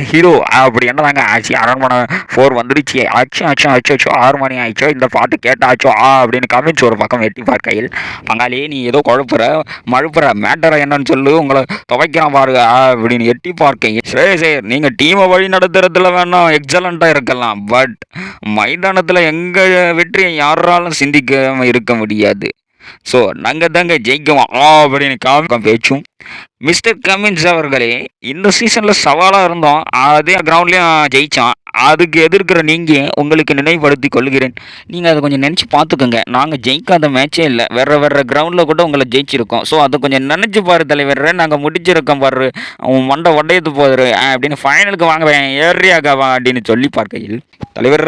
Hero அப்படி என்னதாங்க ஆச்சு? அரண்மனை 4 வந்துடுச்சு. அச்சோ அச்சோ அச்சோ அச்சோ 6 மணி ஆயிடுச்சோ, இந்த பாட்டு கேட்டாச்சோ அப்படின்னு கமெண்ட்ஸ் ஒரு பக்கம் எட்டி பார்க்கையில், பங்காளி நீ ஏதோ குழப்புற மழுப்புற மேட்டரை என்னன்னு சொல்லு, உங்களை துவைக்கிறான் பாருங்க அப்படின்னு எட்டி பார்க்கையில், சரி சரி நீங்கள் டீமை வழி நடத்துறதுல வேணா எக்ஸலண்ட்டாக இருக்கலாம், பட் மைதானத்தில் எங்கள் வெற்றியை யாராலும் சிந்திக்காம இருக்க முடியாது. ஸோ நாங்கள் தாங்க ஜெயிக்குவோம் அப்படின்னு பேச்சும். மிஸ்டர் கமின்ஸ் அவர்களே, இந்த சீசனில் சவாலாக இருந்தோம், அதே கிரவுண்ட்லேயும் ஜெயித்தோம். அதுக்கு எதிர்க்கிற நீங்கள் உங்களுக்கு நினைவுபடுத்தி கொள்கிறேன். நீங்கள் அதை கொஞ்சம் நினச்சி பார்த்துக்கோங்க. நாங்கள் ஜெயிக்காத மேட்சே இல்லை, வேறு வேறு கிரவுண்டில் கூட உங்களை ஜெயிச்சிருக்கோம். ஸோ அதை கொஞ்சம் நினச்சி பாரு தலைவர், நாங்கள் முடிச்சிருக்கோம் பாரு, உன் மண்டை உடையது போதுரு அப்படின்னு ஃபைனலுக்கு வாங்க ஏறியாகாவா அப்படின்னு சொல்லி பார்க்கையில், தலைவர்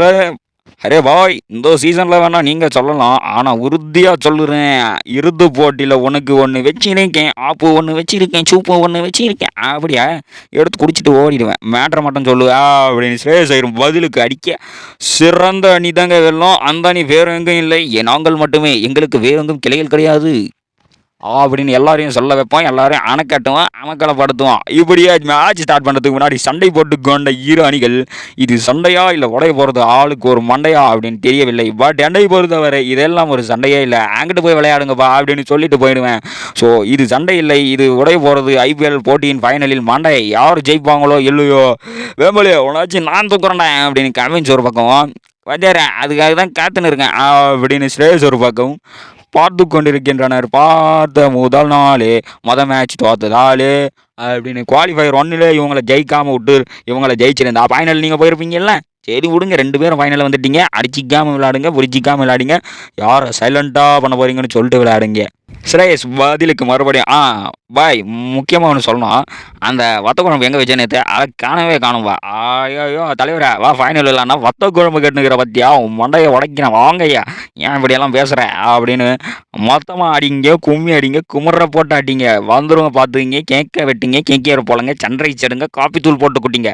அரே பாய், இந்த சீசனில் வேணால் நீங்கள் சொல்லலாம், ஆனால் உறுதியாக சொல்லுறேன், இறுதி போட்டியில் உனக்கு ஒன்று வச்சிருக்கேன், ஆப்பு ஒன்று வச்சிருக்கேன், சூப்பு ஒன்று வச்சிருக்கேன், அப்படியா எடுத்து குடிச்சிட்டு ஓடிடுவேன், மேட்ரை மட்டும் சொல்லு அப்படின்னு ஸ்ரேயஸ் ஐயர் பதிலுக்கு அடிக்க, சிறந்த அணி தாங்க வெல்லும், அந்த அணி வேறு எங்கும் இல்லை, நாங்கள் மட்டுமே, எங்களுக்கு வேறு எங்கும் கிளைகள் கிடையாது அப்படின்னு எல்லாரையும் சொல்ல வைப்போம், எல்லாரையும் அணைக்கட்டுவோம், அமக்கலப்படுத்துவோம். இப்படியே மேட்ச் ஸ்டார்ட் பண்ணுறதுக்கு முன்னாடி சண்டை போட்டு கொண்ட இரு அணிகள், இது சண்டையா இல்லை உடைய போகிறது ஆளுக்கு ஒரு மண்டையா அப்படின்னு தெரியவில்லை. பட் என்னை பொறுத்தவரை இதெல்லாம் ஒரு சண்டையே இல்லை, அங்கிட்டு போய் விளையாடுங்கப்பா அப்படின்னு சொல்லிட்டு போயிடுவேன். ஸோ இது சண்டை இல்லை, இது உடைய போகிறது ஐபிஎல் போட்டியின் ஃபைனலில் மண்டை, யார் ஜெயிப்பாங்களோ இல்லையோ, வேம்பலே உனாச்சு நான் தூக்குறேன் அப்படின்னு கன்வின்ஸ் ஒரு பக்கம் வச்சாரேன், அதுக்காக தான் காத்துன்னு இருக்கேன் அப்படின்னு ஸ்ரேயஸ் ஒரு பக்கம் பார்த்து கொண்டிருக்கின்றனர். பார்த்த முதல் நாளே மேட்ச் தோத்ததாலே அப்படின்னு குவாலிஃபயர் 1 இவங்களை ஜெயிக்காமல் விட்டு இவங்களை ஜெயிச்சிருந்தா ஃபைனல் நீங்கள் போயிருப்பீங்கல்ல. சரி விடுங்க, 2 பேரும் ஃபைனலில் வந்துட்டீங்க, அடிச்சிக்காமல் விளையாடுங்க, புரிச்சிக்காமல் விளையாடுங்க, யாரை சைலண்ட்டாக பண்ண போகிறீங்கன்னு சொல்லிட்டு விளையாடுங்க. ஸ்ரேயஸ் பதிலுக்கு மறுபடியும் பாய், முக்கியமாக ஒன்று சொல்லணும், அந்த வத்த குழம்பு எங்கே வச்சேன்னு அதை காணவே காணும்பா. ஐயோ தலைவரா வா ஃபைனல் இல்லைன்னா வத்த குழம்பு கட்டுனுக்கிற பற்றியா உன் மண்டையை உடைக்கிறேன் வாங்கய்யா, ஏன் இப்படியெல்லாம் பேசுகிறேன் அப்படின்னு மொத்தமாக அடிங்க, கும்மி அடிங்க, குமுற போட்டு அடிங்க, வந்துருங்க பார்த்துக்கிங்க, கேட்க வெட்டிங்க, கேட்கிற போலங்க, சன்ரைஸ் எடுங்க, காப்பி தூள் போட்டு குட்டிங்க.